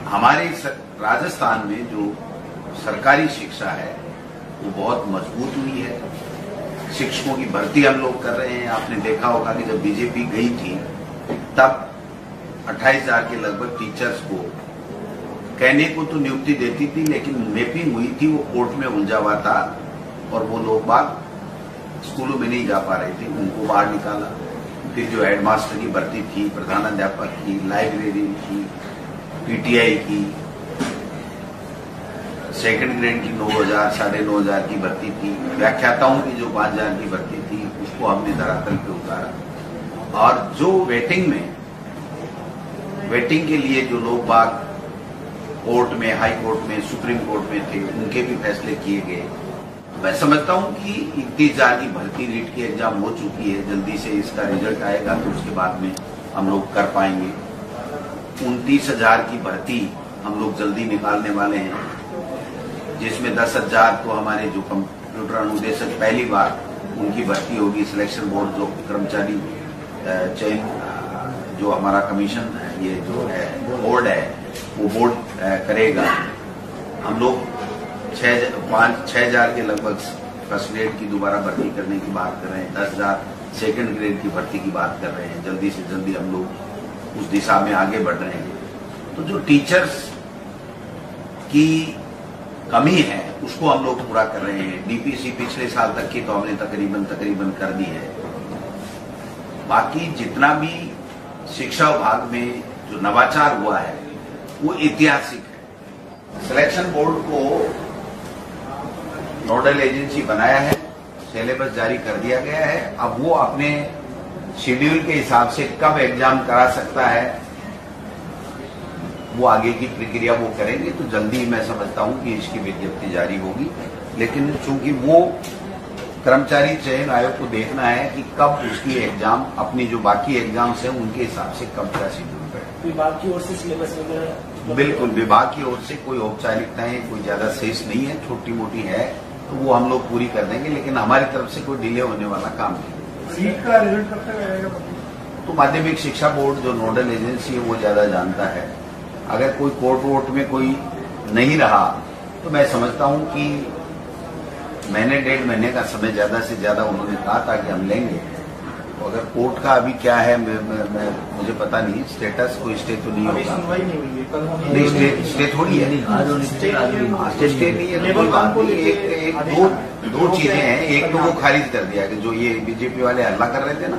हमारे राजस्थान में जो सरकारी शिक्षा है वो बहुत मजबूत हुई है। शिक्षकों की भर्ती हम लोग कर रहे हैं। आपने देखा होगा कि जब बीजेपी गई थी तब 28,000 के लगभग टीचर्स को कहने को तो नियुक्ति देती थी, लेकिन मैपिंग हुई थी, वो कोर्ट में उलझा हुआ था और वो लोग बाग स्कूलों में नहीं जा पा रहे थे, उनको बाहर निकाला। फिर जो हेडमास्टर की भर्ती थी, प्रधानाध्यापक की, लाइब्रेरी की, पीटीआई की, सेकंड ग्रेड की 9,000 9,500 की भर्ती थी, व्याख्याताओं की जो 5,000 की भर्ती थी, उसको हमने धरातल पे उतारा। और जो वेटिंग के लिए जो लोग बाग कोर्ट में, हाई कोर्ट में, सुप्रीम कोर्ट में थे, उनके भी फैसले किए गए। मैं समझता हूं कि 31,000 की भर्ती रीट की एग्जाम हो चुकी है, जल्दी से इसका रिजल्ट आएगा तो उसके बाद में हम लोग कर पाएंगे। 29,000 की भर्ती हम लोग जल्दी निकालने वाले हैं, जिसमें 10,000 तो हमारे जो कंप्यूटर अनुदेशक पहली बार उनकी भर्ती होगी। सिलेक्शन बोर्ड जो कर्मचारी चयन जो हमारा कमीशन ये जो है बोर्ड है वो बोर्ड करेगा। हम लोग 6,000 के लगभग फर्स्ट ग्रेड की दोबारा भर्ती करने की बात कर रहे हैं। 10,000 सेकंड ग्रेड की भर्ती की बात कर रहे हैं। जल्दी से जल्दी हम लोग उस दिशा में आगे बढ़ रहे हैं। तो जो टीचर्स की कमी है उसको हम लोग पूरा कर रहे हैं। डीपीसी पिछले साल तक की तो हमने तकरीबन कर दी है। बाकी जितना भी शिक्षा विभाग में जो नवाचार हुआ है वो ऐतिहासिक है। सिलेक्शन बोर्ड को नोडल एजेंसी बनाया है, सिलेबस जारी कर दिया गया है। अब वो अपने शेड्यूल के हिसाब से कब एग्जाम करा सकता है वो आगे की प्रक्रिया वो करेंगे। तो जल्दी मैं समझता हूं कि इसकी विज्ञप्ति जारी होगी। लेकिन चूंकि वो कर्मचारी चयन आयोग को देखना है कि कब उसकी एग्जाम, अपनी जो बाकी एग्जाम्स हैं उनके हिसाब से कब का शेड्यूल करे। विभाग की ओर से सिलेबस वगैरह? बिल्कुल, विभाग की ओर से कोई औपचारिकताएं कोई ज्यादा शेष नहीं है, छोटी मोटी है तो वो हम लोग पूरी कर देंगे, लेकिन हमारी तरफ से कोई डिले होने वाला काम नहीं। सीट का रिजल्ट कब तक आएगा? तो माध्यमिक शिक्षा बोर्ड जो नोडल एजेंसी है वो ज्यादा जानता है। अगर कोई कोर्ट वोट में कोई नहीं रहा तो मैं समझता हूं कि महीने 1.5 महीने का समय ज्यादा से ज्यादा उन्होंने कहा था कि हम लेंगे। तो अगर कोर्ट का अभी क्या है मुझे पता नहीं, स्टेटस कोई स्टे तो नहीं होगा। सुनवाई नहीं हुई है, कल होनी नहीं, स्टे थोड़ी है, स्टे नहीं है। कोई बात नहीं, दो चीजें हैं। एक तो वो खारिज कर दिया कि जो ये बीजेपी वाले हल्ला कर रहे थे ना,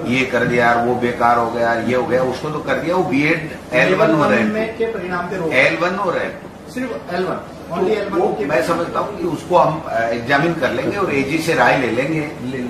ये कर दिया यार, वो बेकार हो गया, ये हो गया, उसको तो कर दिया। वो बीएड L1 हो रहे के परिणाम पे L1 हो रहे सिर्फ L1 वो मैं समझता हूँ कि उसको हम एग्जामिन कर लेंगे और एजी से राय ले लेंगे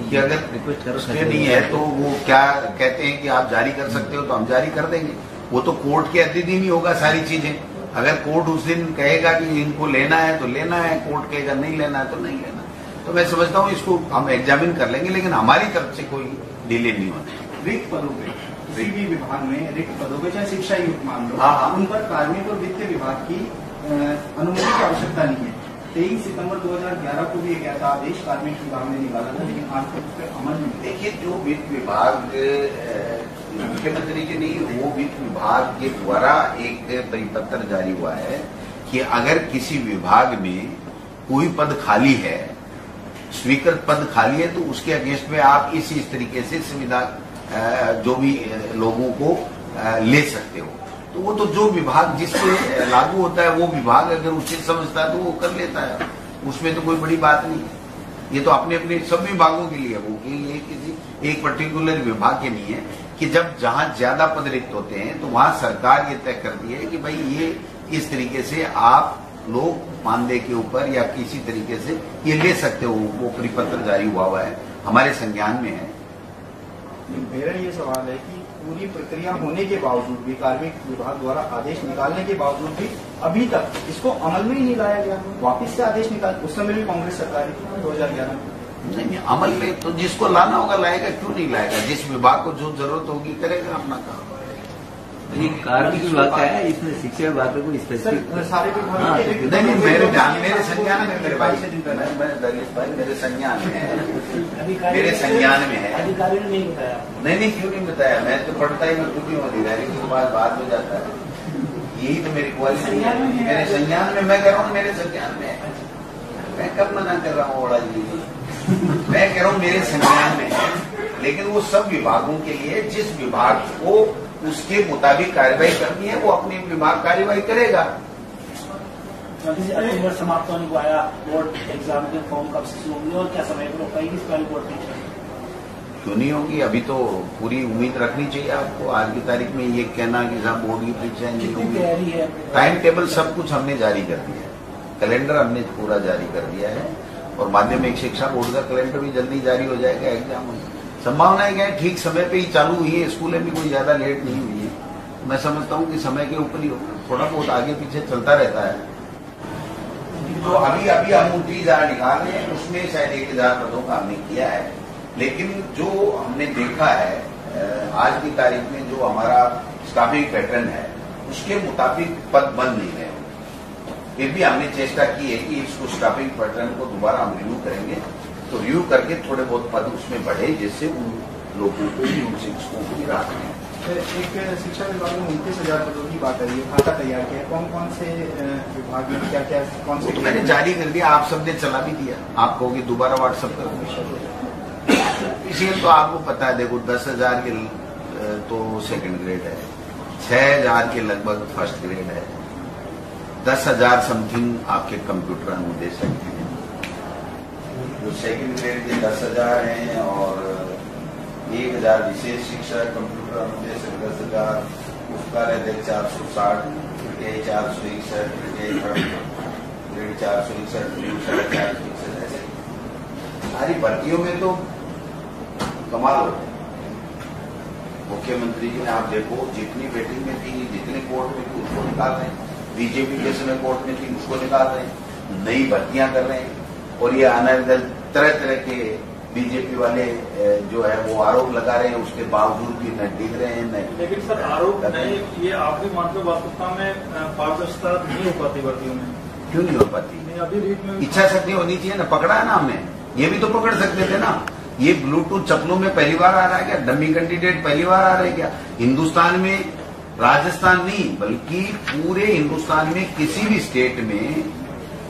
कि अगर स्टे नहीं है तो वो क्या कहते हैं कि आप जारी कर सकते हो तो हम जारी कर देंगे। वो तो कोर्ट के अधीन ही होगा सारी चीजें। अगर कोर्ट उस दिन कहेगा कि इनको लेना है तो लेना है, कोर्ट कहेगा नहीं लेना है तो नहीं लेना। तो मैं समझता हूँ इसको हम एग्जामिन कर लेंगे, लेकिन हमारी तरफ से कोई डिले नहीं होना। रिक्त पदों पे किसी भी विभाग में रिक्त पदों पे चाहे शिक्षा युक्त मान लो, उन पर कार्मिक और वित्त विभाग की अनुमति की आवश्यकता नहीं है। 23 सितंबर 2011 को भी एक ऐसा आदेश कार्मिक विभाग ने निकाला था, लेकिन आज तक उस पर अमल नहीं। देखिए, जो वित्त विभाग मुख्यमंत्री जी नहीं, वो वित्त विभाग के द्वारा एक परिपत्र जारी हुआ है कि अगर किसी विभाग में कोई पद खाली है, स्वीकृत पद खाली है, तो उसके अगेंस्ट में आप इस तरीके से सुविधा जो भी लोगों को ले सकते हो। तो वो तो जो विभाग जिससे लागू होता है वो विभाग अगर उचित समझता है तो वो कर लेता है, उसमें तो कोई बड़ी बात नहीं है। ये तो अपने अपने सब विभागों के लिए वो ये किसी एक पर्टिकुलर विभाग के नहीं है कि जब जहां ज्यादा पद रिक्त होते हैं तो वहां सरकार ये तय करती है कि भाई ये इस तरीके से आप लोग मानदेय के ऊपर या किसी तरीके से ये ले सकते हो। वो परिपत्र जारी हुआ है, हमारे संज्ञान में है। मेरा ये सवाल है कि पूरी प्रक्रिया होने के बावजूद भी, कार्मिक विभाग द्वारा आदेश निकालने के बावजूद भी अभी तक इसको अमल में ही नहीं लाया गया। वापिस से आदेश निकाल, उस समय भी कांग्रेस सरकार थी 2011 में। नहीं, अमल में तो जिसको लाना होगा लाएगा, क्यों नहीं लाएगा? जिस विभाग को जो जरूरत होगी करेगा अपना काम। कार्मिक विभाग का है, इसमें शिक्षा विभाग को स्पेसिफिक सारे विभाग नहीं, मेरे संज्ञान में मेरे भाई, दलित भाई मेरे संज्ञान में है, मेरे संज्ञान में है। अधिकारी ने नहीं बताया? नहीं, क्यों नहीं बताया? मैं तो पढ़ता ही मैं खुद ही हूँ, अधिकारी के बाद में जाता है। यही तो मेरी क्वालिटी है। मेरे संज्ञान में, मैं कह रहा हूँ मेरे संज्ञान में, मैं कब मना कर रहा हूँ बड़ा जी, मैं कह रहा हूँ मेरे संज्ञान में है। लेकिन वो सब विभागों के लिए जिस विभाग को उसके मुताबिक कार्यवाही करनी है वो अपनी विभाग कार्यवाही करेगा। समाप्त होने को आया, बोर्ड एग्जाम के फॉर्म कब से शुरू होंगे और क्या समय पर पाएगी इस पहले बोर्ड परीक्षा? क्यों नहीं होगी? अभी तो पूरी उम्मीद रखनी चाहिए आपको। आज की तारीख में ये कहना कि साहब बोर्ड की परीक्षाएं नहीं होंगी, टाइम टेबल सब कुछ हमने जारी कर दिया है, कैलेंडर हमने पूरा जारी कर दिया है और माध्यमिक शिक्षा बोर्ड का कैलेंडर भी जल्दी जारी हो जाएगा। एग्जाम संभावनाएं क्या है, ठीक समय पे ही चालू हुई है, स्कूलें भी कोई ज्यादा लेट नहीं हुई है। मैं समझता हूँ कि समय के ऊपर ही होगा, थोड़ा बहुत आगे पीछे चलता रहता है। तो अभी हम 29,000 निकाल रहे हैं, उसमें शायद 1,000 पदों का हमने किया है। लेकिन जो हमने देखा है आज की तारीख में जो हमारा स्टाफिंग पैटर्न है उसके मुताबिक पद बन नहीं रहे। फिर भी हमने चेष्टा की है कि इसको स्टाफिंग पैटर्न को दोबारा हम रिव्यू करेंगे, तो रिव्यू करके थोड़े बहुत पद उसमें बढ़े जिससे उन लोगों को भी, उन शिक्षकों को भी राहत मिले। एक शिक्षा विभाग में 29,000 पदों की बात है, ये खाता तैयार किया है, कौन कौन से विभाग में क्या क्या कौन से? मैंने जारी कर दिया, आप सबने चला भी दिया। आप कहोगे दोबारा व्हाट्सएप करो, इसलिए तो आपको पता है। देखो 10,000 के तो सेकंड ग्रेड है, 6,000 के लगभग फर्स्ट ग्रेड है, 10,000 समथिंग आपके कंप्यूटर अनुदेशक हैं, जो सेकंड ग्रेड के 10,000 हैं और 1,000 विशेष शिक्षक, कंप्यूटर अनुदेशक 10,000, उपकार्याध्यक्ष 460, 461, ग्रेड 461, 461, ऐसे सारी भर्तियों में तो कमाल हो। मुख्यमंत्री जी ने आप देखो जितनी वेटिंग में थी, जितने कोर्ट में थी उसको निकाल रहे हैं, बीजेपी के समय कोर्ट में थी उसको निकाल रहे हैं, नई भर्तियां कर रहे हैं। और ये आने तरह तरह के बीजेपी वाले जो है वो आरोप लगा रहे हैं, उसके बावजूद भी न टिक रहे हैं। नहीं, लेकिन सर आरोप नहीं, ये आप भी मानते हो वास्तविकता में पारदर्शिता नहीं हो पाती भर्तियों में? क्यों नहीं हो पाती? इच्छा शक्ति होनी चाहिए ना। पकड़ा है ना हमने, ये भी तो पकड़ सकते थे ना। ये ब्लूटूथ चप्पलों में पहली बार आ रहा है क्या? डमी कैंडिडेट पहली बार आ रहे हैं क्या? हिंदुस्तान में, राजस्थान नहीं बल्कि पूरे हिंदुस्तान में किसी भी स्टेट में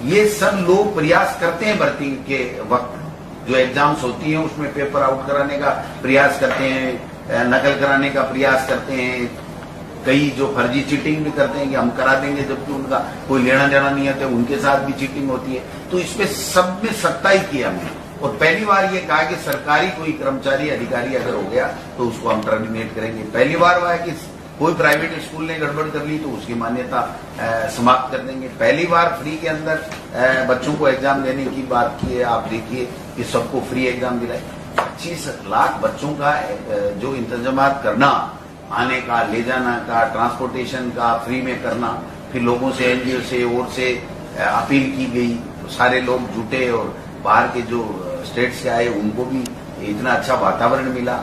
ये सब लोग प्रयास करते हैं भर्ती के वक्त। जो एग्जाम्स होती हैं उसमें पेपर आउट कराने का प्रयास करते हैं, नकल कराने का प्रयास करते हैं, कई जो फर्जी चीटिंग भी करते हैं कि हम करा देंगे जबकि उनका कोई लेना देना नहीं है, तो उनके साथ भी चीटिंग होती है। तो इसमें सब में सख्ताई की हमने और पहली बार ये कहा कि सरकारी कोई कर्मचारी अधिकारी अगर हो गया तो उसको हम टर्मिनेट करेंगे। पहली बार हुआ है कि कोई प्राइवेट स्कूल ने गड़बड़ कर ली तो उसकी मान्यता समाप्त कर देंगे। पहली बार फ्री के अंदर बच्चों को एग्जाम देने की बात की है। आप देखिए कि सबको फ्री एग्जाम दिलाए। 25 लाख बच्चों का जो इंतजाम करना, आने का, ले जाना का, ट्रांसपोर्टेशन का फ्री में करना, फिर लोगों से, एनजीओ से और से अपील की गई, तो सारे लोग जुटे और बाहर के जो स्टेट से आए उनको भी इतना अच्छा वातावरण मिला।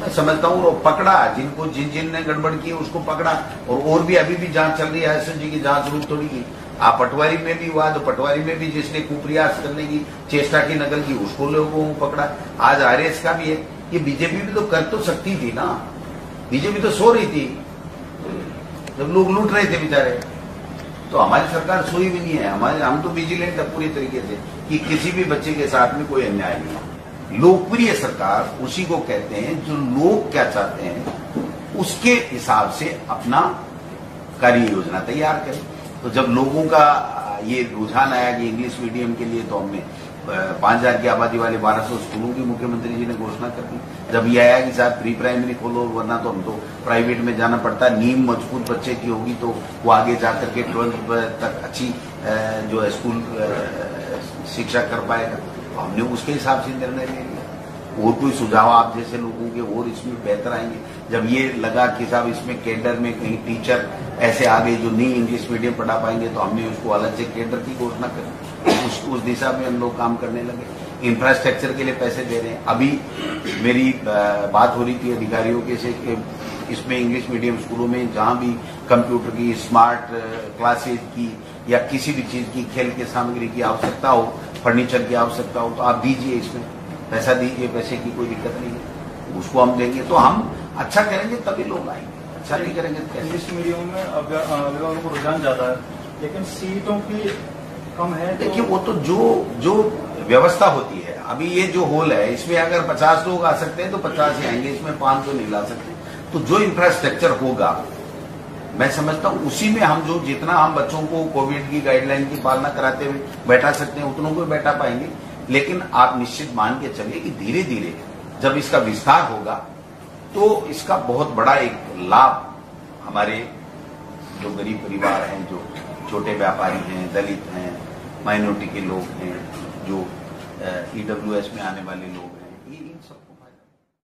मैं समझता हूँ वो पकड़ा, जिनको जिन ने गड़बड़ की उसको पकड़ा और भी अभी भी जांच चल रही है। एसएसजी की जांच रुक थोड़ी की। आप पटवारी में भी हुआ तो पटवारी में भी जिसने कुप्रयास करने की चेष्टा की, नकल की, उसको लोगों को पकड़ा। आज आरएस का भी है। ये बीजेपी भी तो कर तो सकती थी ना। बीजेपी तो सो रही थी जब लोग लूट रहे थे बेचारे। तो हमारी सरकार सोई भी नहीं है। हम तो विजिलेंट है पूरी तरीके से कि किसी भी बच्चे के साथ में कोई अन्याय नहीं है। लोकप्रिय सरकार उसी को कहते हैं जो लोग क्या चाहते हैं उसके हिसाब से अपना कार्य योजना तैयार करें। तो जब लोगों का ये रुझान आया कि इंग्लिश मीडियम के लिए, तो हमने 5,000 की आबादी वाले 1200 स्कूलों की मुख्यमंत्री जी ने घोषणा कर दी। जब ये आया कि साहब प्री प्राइमरी खोलो, वरना तो हम तो प्राइवेट में जाना पड़ता है, नींव मजबूत बच्चे की होगी तो वो आगे जाकर के 12th तक अच्छी जो है स्कूल शिक्षा कर पाएगा। तो हमने उसके हिसाब से निर्णय ले लिया। और कोई सुझाव आप जैसे लोगों के और इसमें बेहतर आएंगे। जब ये लगा कि साहब इसमें केडर में कहीं टीचर ऐसे आ गए जो नहीं इंग्लिश मीडियम पढ़ा पाएंगे, तो हमने उसको अलग से केडर की घोषणा करी। उस दिशा में हम लोग काम करने लगे। इंफ्रास्ट्रक्चर के लिए पैसे दे रहे हैं। अभी मेरी बात हो रही थी अधिकारियों के से कि इसमें इंग्लिश मीडियम स्कूलों में जहां भी कंप्यूटर की, स्मार्ट क्लासेज की या किसी भी चीज की, खेल की सामग्री की आवश्यकता हो, फर्नीचर की आवश्यकता हो, तो आप दीजिए, इसमें पैसा दीजिए, पैसे की कोई दिक्कत नहीं है, उसको हम देंगे। तो हम अच्छा करेंगे तभी लोग आएंगे। अच्छा नहीं करेंगे तो कैसे? इंग्लिश मीडियम में अभिभावकों को रुझान ज्यादा है, लेकिन सीटों की कम है। देखिए वो तो जो व्यवस्था होती है, अभी ये जो हॉल है इसमें अगर 50 लोग आ सकते हैं तो 50 ही आएंगे, इसमें 500 नहीं ला सकते। तो जो इंफ्रास्ट्रक्चर होगा, मैं समझता हूं उसी में हम जितना हम बच्चों को कोविड की गाइडलाइन की पालना कराते हुए बैठा सकते हैं उतनों को बैठा पाएंगे। लेकिन आप निश्चित मान के चलिए कि धीरे धीरे जब इसका विस्तार होगा तो इसका बहुत बड़ा एक लाभ हमारे जो गरीब परिवार हैं, जो छोटे व्यापारी हैं, दलित हैं, माइनॉरिटी के लोग हैं, जो ईडब्ल्यूएस में आने वाले लोग हैं,